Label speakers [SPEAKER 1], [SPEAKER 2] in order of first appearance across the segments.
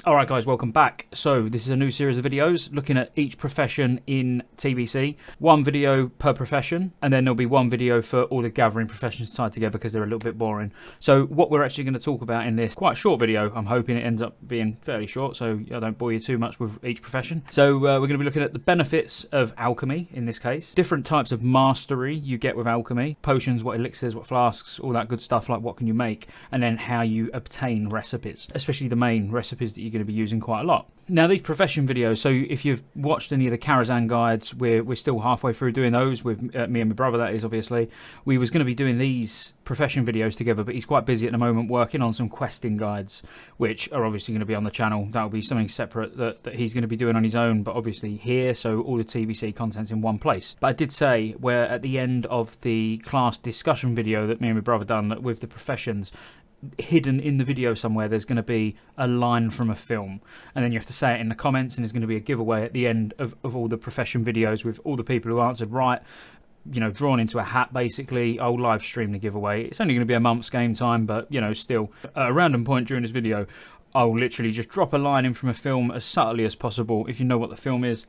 [SPEAKER 1] Alright guys, welcome back. So this is a new series of videos looking at each profession in TBC. One video per profession, and then there'll be one video for all the gathering professions tied together because they're a little bit boring. So what we're actually going to talk about in this quite short video, I'm hoping it ends up being fairly short so I don't bore you too much with each profession. So we're going to be looking at the benefits of alchemy in this case, different types of mastery you get with alchemy, potions, what elixirs, what flasks, all that good stuff, like what can you make, and then how you obtain recipes, especially the main recipes that you going to be using quite a lot. Now these profession videos, so if you've watched any of the Karazhan guides, we're still halfway through doing those with me and my brother, that is obviously. We was going to be doing these profession videos together, but he's quite busy at the moment working on some questing guides, which are obviously going to be on the channel. That'll be something separate that he's going to be doing on his own, but obviously here, so all the TBC content's in one place. But I did say, where at the end of the class discussion video that me and my brother done with the professions, hidden in the video somewhere there's going to be a line from a film, and then you have to say it in the comments, and there's going to be a giveaway at the end of all the profession videos with all the people who answered right, you know, drawn into a hat basically. I'll live stream the giveaway. It's only going to be a month's game time, but you know, still at a random point during this video I'll literally just drop a line in from a film as subtly as possible. If you know what the film is,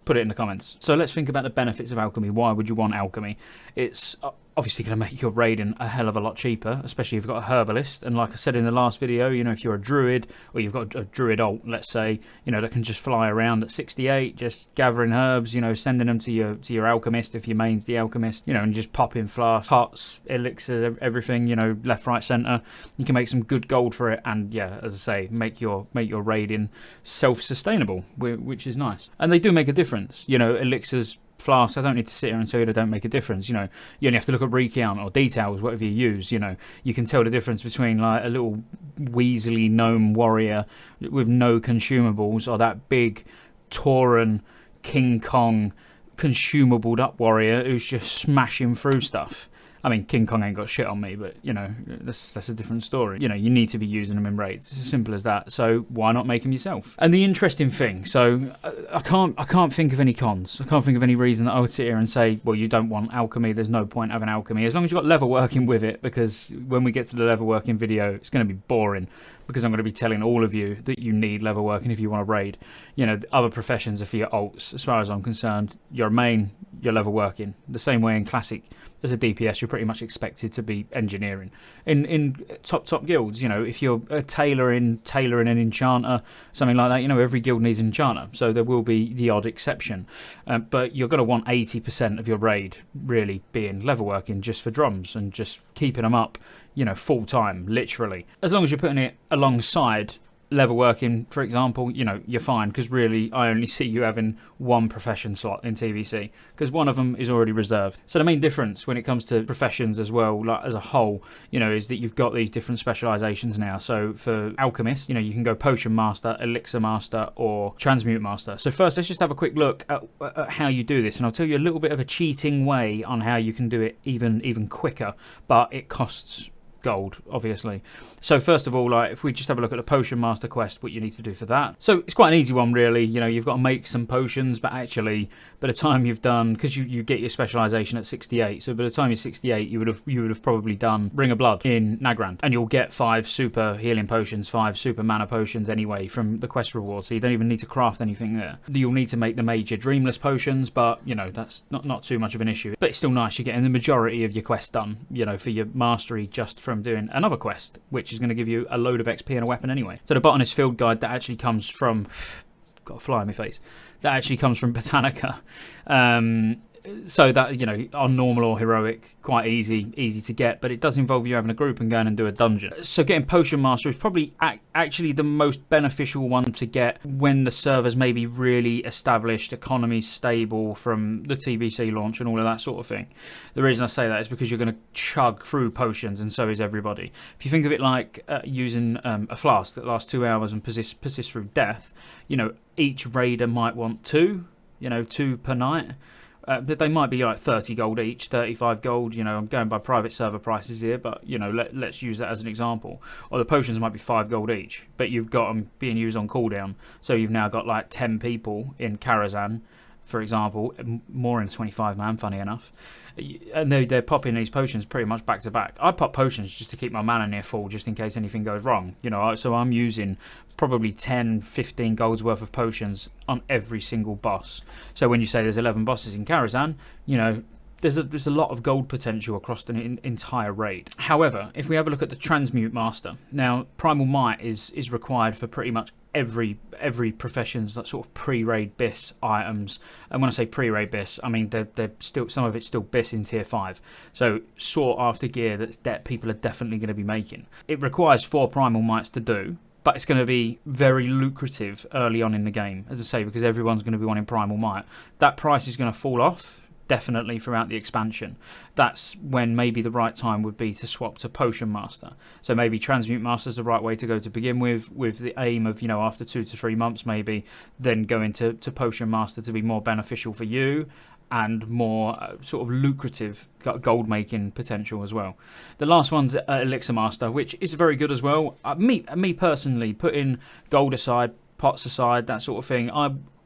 [SPEAKER 1] put it in the comments. So let's think about the benefits of alchemy. Why would you want alchemy? It's obviously going to make your raiding a hell of a lot cheaper, especially if you've got a herbalist. And like I said in the last video, you know, if you're a druid, or you've got a druid alt, let's say, you know, that can just fly around at 68, just gathering herbs, you know, sending them to your alchemist if your main's the alchemist, you know, and just pop in flasks, pots, elixirs, everything, you know, left, right, centre. You can make some good gold for it, and yeah, as I say, make your raiding self-sustainable, which is nice. And they do make a difference, you know, elixirs, flasks, I don't need to sit here and tell you they don't make a difference. You know, you only have to look at recount or details, whatever you use. You know, you can tell the difference between like a little weaselly gnome warrior with no consumables, or that big Tauren King Kong consumabled up warrior who's just smashing through stuff. I mean, King Kong ain't got shit on me, but, you know, that's a different story. You know, you need to be using them in raids. It's as simple as that. So why not make them yourself? And the interesting thing, so I can't think of any cons. I can't think of any reason that I would sit here and say, well, you don't want alchemy. There's no point having alchemy. As long as you've got level working with it, because when we get to the level working video, it's going to be boring, because I'm going to be telling all of you that you need level working if you want to raid. You know, the other professions are for your alts. As far as I'm concerned, your main, your level working. The same way in Classic, as a DPS, you're pretty much expected to be engineering. In top guilds, you know, if you're a tailoring an enchanter, something like that, you know, every guild needs an enchanter, so there will be the odd exception. But you're going to want 80% of your raid really being level working just for drums and just keeping them up, you know, full time, literally. As long as you're putting it alongside level working, for example, you know, you're fine, because really I only see you having one profession slot in TBC, because one of them is already reserved. So the main difference when it comes to professions as well, like as a whole, you know, is that you've got these different specializations now. So for alchemists, you know, you can go Potion Master, Elixir Master, or Transmute Master. So first, let's just have a quick look at how you do this, and I'll tell you a little bit of a cheating way on how you can do it even quicker, but it costs gold, obviously. So first of all, like, if we just have a look at the Potion Master quest, what you need to do for that. So it's quite an easy one, really. You know, you've got to make some potions, but actually by the time you've done, because you get your specialization at 68, so by the time you're 68 you would have probably done Ring of Blood in Nagrand, and you'll get 5 super healing potions, 5 super mana potions anyway from the quest reward, so you don't even need to craft anything there. You'll need to make the major dreamless potions, but you know, that's not too much of an issue. But it's still nice, you're getting the majority of your quest done, you know, for your mastery just from doing another quest, which is going to give you a load of XP and a weapon anyway. So the Botanist Field Guide, that actually comes from, got a fly in my face, that actually comes from Botanica. So that, you know, on normal or heroic, quite easy to get, but it does involve you having a group and going and do a dungeon. So getting Potion Master is probably actually the most beneficial one to get when the server's maybe really established, economy's stable from the TBC launch and all of that sort of thing. The reason I say that is because you're going to chug through potions, and so is everybody. If you think of it like using a flask that lasts 2 hours and persists through death, you know, each raider might want 2, you know, 2 per night. But they might be like 30 gold each, 35 gold, you know, I'm going by private server prices here, but, you know, let's use that as an example. Or the potions might be 5 gold each, but you've got them being used on cooldown, so you've now got like 10 people in Karazhan for example, more in 25-man, funny enough, and they're popping these potions pretty much back to back. I pop potions just to keep my mana near full, just in case anything goes wrong. So I'm using probably 10, 15 golds worth of potions on every single boss. So when you say there's 11 bosses in Karazhan, there's a lot of gold potential across the entire raid. However, if we have a look at the Transmute Master, now Primal Might is required for pretty much every profession's that sort of pre-raid BIS items. And when I say pre-raid BIS, I mean they're still, some of it's still BIS in tier 5. So sought after gear that people are definitely going to be making. It requires 4 Primal Mights to do, but it's going to be very lucrative early on in the game, as I say, because everyone's going to be wanting Primal Might. That price is going to fall off definitely throughout the expansion. That's when maybe the right time would be to swap to Potion Master. So maybe Transmute Master is the right way to go to begin with the aim of, after 2 to 3 months maybe, then go into Potion Master to be more beneficial for you and more sort of lucrative gold making potential as well. The last one's Elixir Master, which is very good as well. Me personally, putting gold aside, pots aside, that sort of thing,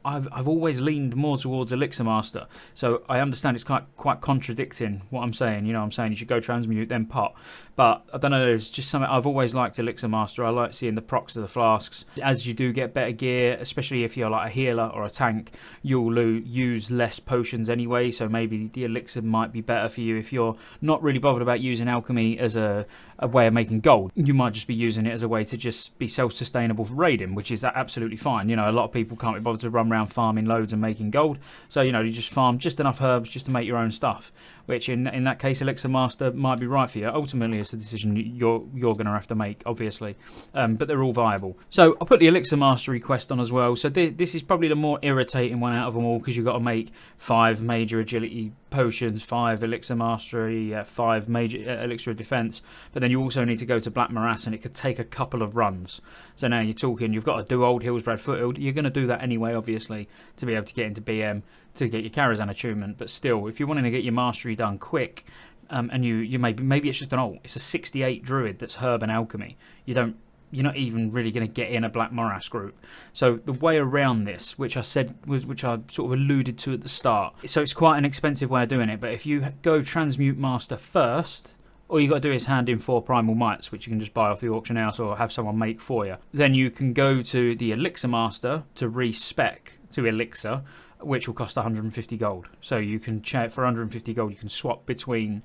[SPEAKER 1] I've always leaned more towards Elixir Master, so I understand it's quite contradicting what I'm saying. I'm saying you should go Transmute then pot, but I don't know, it's just something I've always liked Elixir Master. I like seeing the procs of the flasks. As you do get better gear, especially if you're like a healer or a tank, you'll use less potions anyway, so maybe the Elixir might be better for you if you're not really bothered about using alchemy as a way of making gold. You might just be using it as a way to just be self-sustainable for raiding, which is absolutely fine. A lot of people can't be bothered to run around farming loads and making gold, so you just farm just enough herbs just to make your own stuff, which in that case Elixir Master might be right for you. Ultimately it's a decision you're going to have to make, obviously, but they're all viable. So I'll put the Elixir Mastery quest on as well. So this is probably the more irritating one out of them all, because you've got to make 5 major agility potions, 5 Elixir Mastery, 5 major Elixir of Defense, but then you also need to go to Black Morass, and it could take a couple of runs. So now you're talking, you've got to do Old Hillsbrad Foothill. You're going to do that anyway, obviously, to be able to get into BM, to get your Karazhan achievement. But still, if you're wanting to get your mastery done quick, and you maybe it's just an alt, it's a 68 druid that's herb and alchemy. You're not even really going to get in a Black Morass group. So the way around this, which I sort of alluded to at the start, so it's quite an expensive way of doing it. But if you go Transmute Master first, all you got to do is hand in 4 Primal Mights, which you can just buy off the auction house or have someone make for you. Then you can go to the Elixir Master to respec to Elixir, which will cost 150 gold. So you can for 150 gold, you can swap between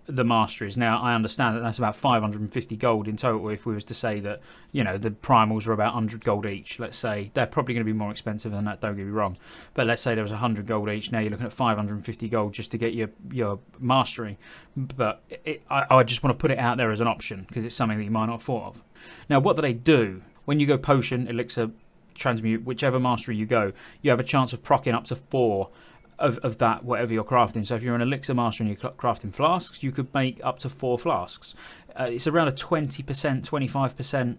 [SPEAKER 1] the masteries. Now I understand that that's about 550 gold in total. If we was to say that the primals are about 100 gold each, let's say, they're probably going to be more expensive than that, don't get me wrong, but let's say there was 100 gold each. Now you're looking at 550 gold just to get your mastery. But I just want to put it out there as an option, because it's something that you might not have thought of. Now what do they do when you go Potion, Elixir, Transmute, whichever mastery you go, you have a chance of proccing up to 4 of that, whatever you're crafting. So if you're an Elixir Master and you're crafting flasks, you could make up to 4 flasks. It's around a 20%, 25%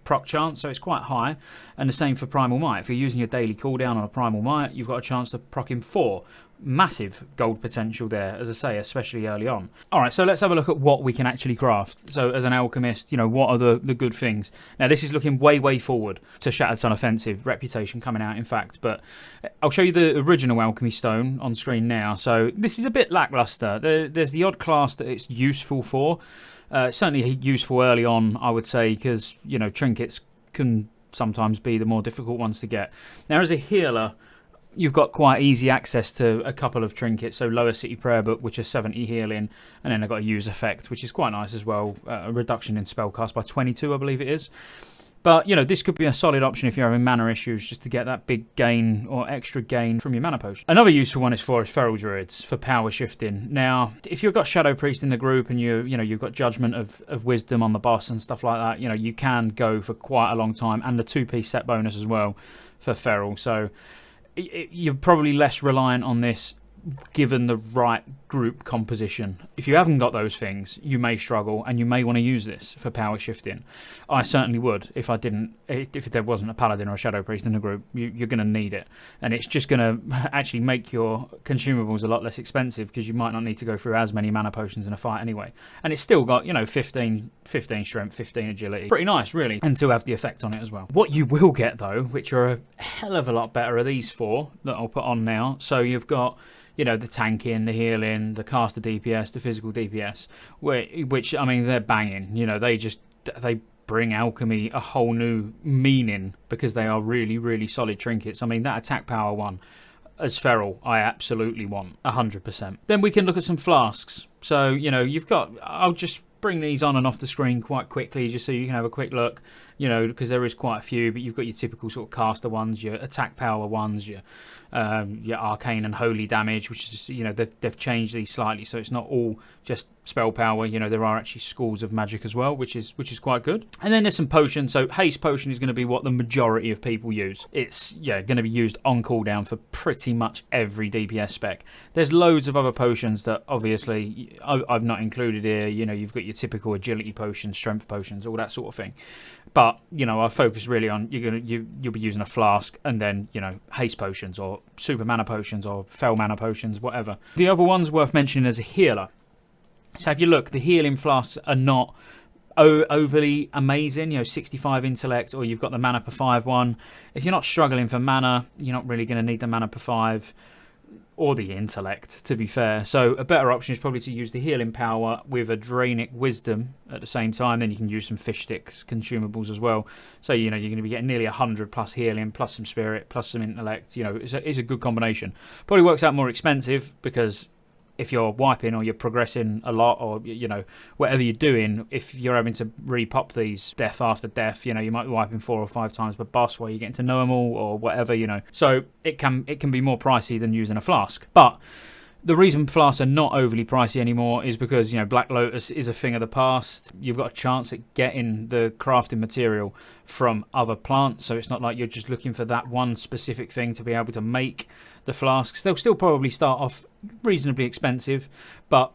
[SPEAKER 1] proc chance, so it's quite high. And the same for Primal Might. If you're using your daily cooldown on a Primal Might, you've got a chance to proc in 4. Massive gold potential there, as I say, especially early on. Alright, so let's have a look at what we can actually craft. So as an alchemist, what are the good things? Now this is looking way forward to Shattered Sun Offensive, reputation coming out in fact, but I'll show you the original Alchemy Stone on screen now. So this is a bit lackluster. There's the odd class that it's useful for. Certainly useful early on, I would say, because trinkets can sometimes be the more difficult ones to get. Now as a healer, you've got quite easy access to a couple of trinkets. So Lower City Prayer Book, which is 70 healing, and then I've got a Use Effect, which is quite nice as well. A reduction in spellcast by 22, I believe it is. But, this could be a solid option if you're having mana issues, just to get that big gain or extra gain from your mana potion. Another useful one is Feral Druids for power shifting. Now, if you've got Shadow Priest in the group and you've got Judgment of Wisdom on the boss and stuff like that, you can go for quite a long time, and the 2-piece set bonus as well for Feral. So you're probably less reliant on this given the right group composition. If you haven't got those things, you may struggle, and you may want to use this for power shifting. I certainly would if there wasn't a paladin or a shadow priest in the group. You're going to need it, and it's just going to actually make your consumables a lot less expensive, because you might not need to go through as many mana potions in a fight anyway. And it's still got, 15 strength, 15 agility. Pretty nice, really, and to have the effect on it as well. What you will get, though, which are a hell of a lot better, are these four that I'll put on now. So you've got, the tanking, the healing, the caster DPS, the physical DPS, which I mean, they're banging. They bring alchemy a whole new meaning, because they are really, really solid trinkets. I mean, that attack power one as feral, I absolutely want 100%. Then we can look at some flasks. So, you've got, I'll just bring these on and off the screen quite quickly, just so you can have a quick look, because there is quite a few, but you've got your typical sort of caster ones, your attack power ones, your arcane and holy damage, which is, they've changed these slightly, so it's not all just spell power. There are actually schools of magic as well, which is quite good. And then there's some potions. So haste potion is going to be what the majority of people use. It's going to be used on cooldown for pretty much every DPS spec. There's loads of other potions that obviously I've not included here. You've got your typical agility potions, strength potions, all that sort of thing. But I focus really on you'll be using a flask, and then haste potions or super mana potions or fell mana potions, whatever. The other one's worth mentioning as a healer. So if you look, the healing flasks are not overly amazing, 65 intellect, or you've got the mana per 5 one. If you're not struggling for mana, you're not really going to need the mana per 5 or the intellect, to be fair. So a better option is probably to use the healing power with a Drainic wisdom at the same time. Then you can use some fish sticks consumables as well. So you're going to be getting nearly 100 plus healing, plus some spirit, plus some intellect. It's a good combination. Probably works out more expensive, because if you're wiping or you're progressing a lot, or whatever you're doing, if you're having to re-pop these death after death, you might be wiping 4 or 5 times per boss while you're getting to know them all, or whatever, so it can be more pricey than using a flask. But the reason flasks are not overly pricey anymore is because Black Lotus is a thing of the past. You've got a chance at getting the crafting material from other plants, so it's not like you're just looking for that one specific thing to be able to make the flasks. They'll still probably start off reasonably expensive, but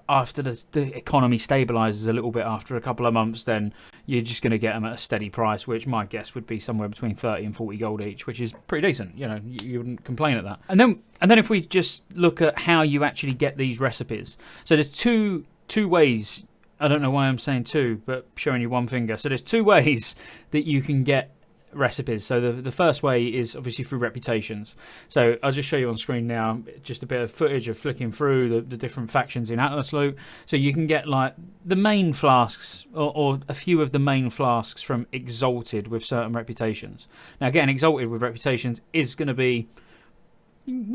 [SPEAKER 1] after the economy stabilizes a little bit after a couple of months, then you're just going to get them at a steady price, which my guess would be somewhere between 30 and 40 gold each, which is pretty decent. You wouldn't complain at that. And then if we just look at how you actually get these recipes, so there's two ways. I don't know why I'm saying two, but showing you one finger. So there's 2 ways that you can get recipes. So the first way is obviously through reputations. So I'll just show you on screen now just a bit of footage of flicking through the different factions in Atlas Loot. So you can get like the main flasks, or a few of the main flasks from Exalted with certain reputations. Now getting Exalted with reputations is going to be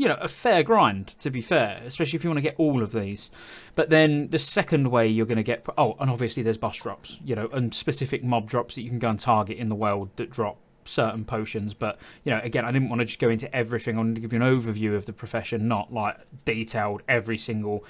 [SPEAKER 1] a fair grind, to be fair, especially if you want to get all of these. But then the second way you're going to get, and obviously there's boss drops, and specific mob drops that you can go and target in the world that drop certain potions. But again, I didn't want to just go into everything. I wanted to give you an overview of the profession, not like detailed every single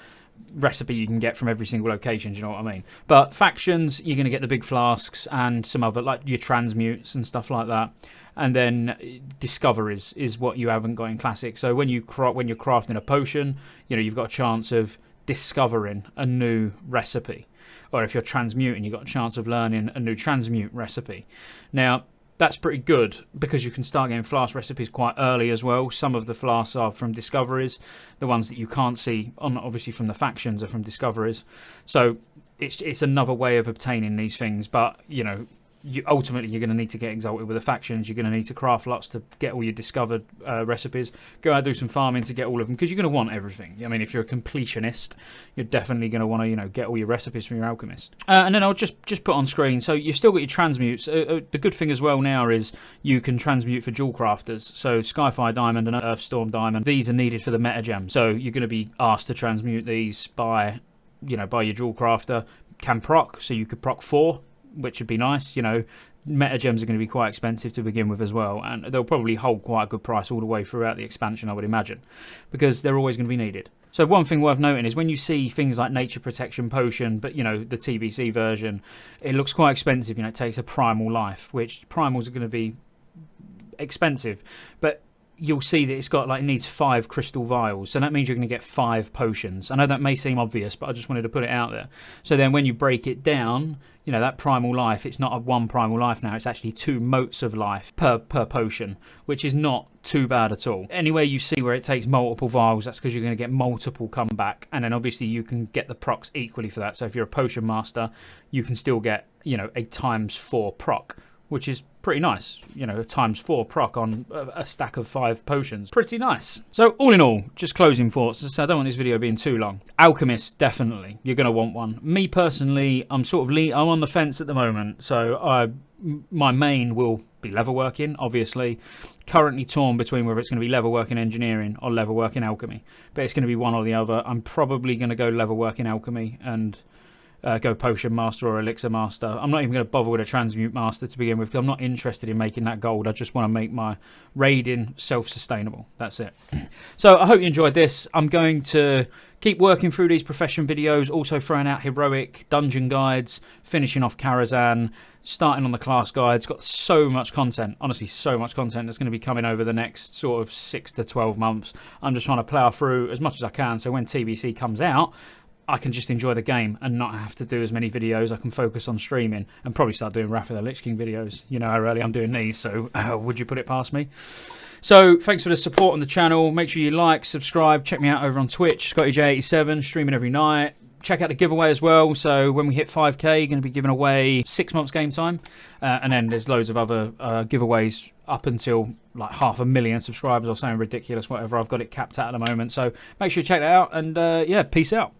[SPEAKER 1] recipe you can get from every single location. Do you know what I mean? But factions, you're going to get the big flasks and some other, like your transmutes and stuff like that. And then discoveries is what you haven't got in classic. So when you're crafting a potion, you've got a chance of discovering a new recipe, or if you're transmuting, you've got a chance of learning a new transmute recipe. Now that's pretty good, because you can start getting flask recipes quite early as well. Some of the flasks are from discoveries. The ones that you can't see obviously from the factions are from discoveries. So it's another way of obtaining these things. But ultimately you're going to need to get Exalted with the factions. You're going to need to craft lots to get all your discovered recipes. Go out and do some farming to get all of them, because you're going to want everything. I mean, if you're a completionist, you're definitely going to want to get all your recipes from your alchemist. And then I'll just put on screen, so you've still got your transmutes. The good thing as well now is you can transmute for jewel crafters. So Skyfire Diamond and Earthstorm Diamond, these are needed for the meta gem. So you're going to be asked to transmute these by your jewel crafter. Can proc, so you could proc 4, which would be nice. Meta gems are going to be quite expensive to begin with as well, and they'll probably hold quite a good price all the way throughout the expansion, I would imagine, because they're always going to be needed. So one thing worth noting is when you see things like Nature Protection Potion, but the TBC version, it looks quite expensive. It takes a primal life, which primals are going to be expensive, but you'll see that it's got like, it needs 5 crystal vials, so that means you're going to get 5 potions. I know that may seem obvious, but I just wanted to put it out there. So then when you break it down, you know, that primal life, it's not a 1 primal life now, it's actually 2 motes of life per potion, which is not too bad at all. Anywhere you see where it takes multiple vials, that's because you're going to get multiple come back, and then obviously you can get the procs equally for that. So if you're a potion master, you can still get, you know, a ×4 proc, which is pretty nice. You know, a ×4 proc on a stack of 5 potions. Pretty nice. So all in all, just closing thoughts. So I don't want this video being too long. Alchemist, definitely. You're going to want one. Me personally, I'm sort of I'm on the fence at the moment. So my main will be leatherworking, obviously. Currently torn between whether it's going to be leatherworking engineering or leatherworking alchemy. But it's going to be one or the other. I'm probably going to go leatherworking alchemy and go Potion Master or Elixir Master. I'm not even going to bother with a Transmute Master to begin with, because I'm not interested in making that gold. I just want to make my raiding self-sustainable. That's it. So I hope you enjoyed this. I'm going to keep working through these profession videos, also throwing out heroic dungeon guides, finishing off Karazhan, starting on the class guides. Got so much content, honestly, so much content that's going to be coming over the next sort of 6 to 12 months. I'm just trying to plough through as much as I can, so when TBC comes out, I can just enjoy the game and not have to do as many videos. I can focus on streaming and probably start doing Wrath of the Lich King videos. You know how early I'm doing these, so would you put it past me? So thanks for the support on the channel. Make sure you like, subscribe, check me out over on Twitch, ScottyJ87, streaming every night. Check out the giveaway as well. So when we hit 5k, going to be giving away 6 months game time. And then there's loads of other giveaways up until like 500,000 subscribers or something ridiculous, whatever. I've got it capped at the moment. So make sure you check that out. And yeah, peace out.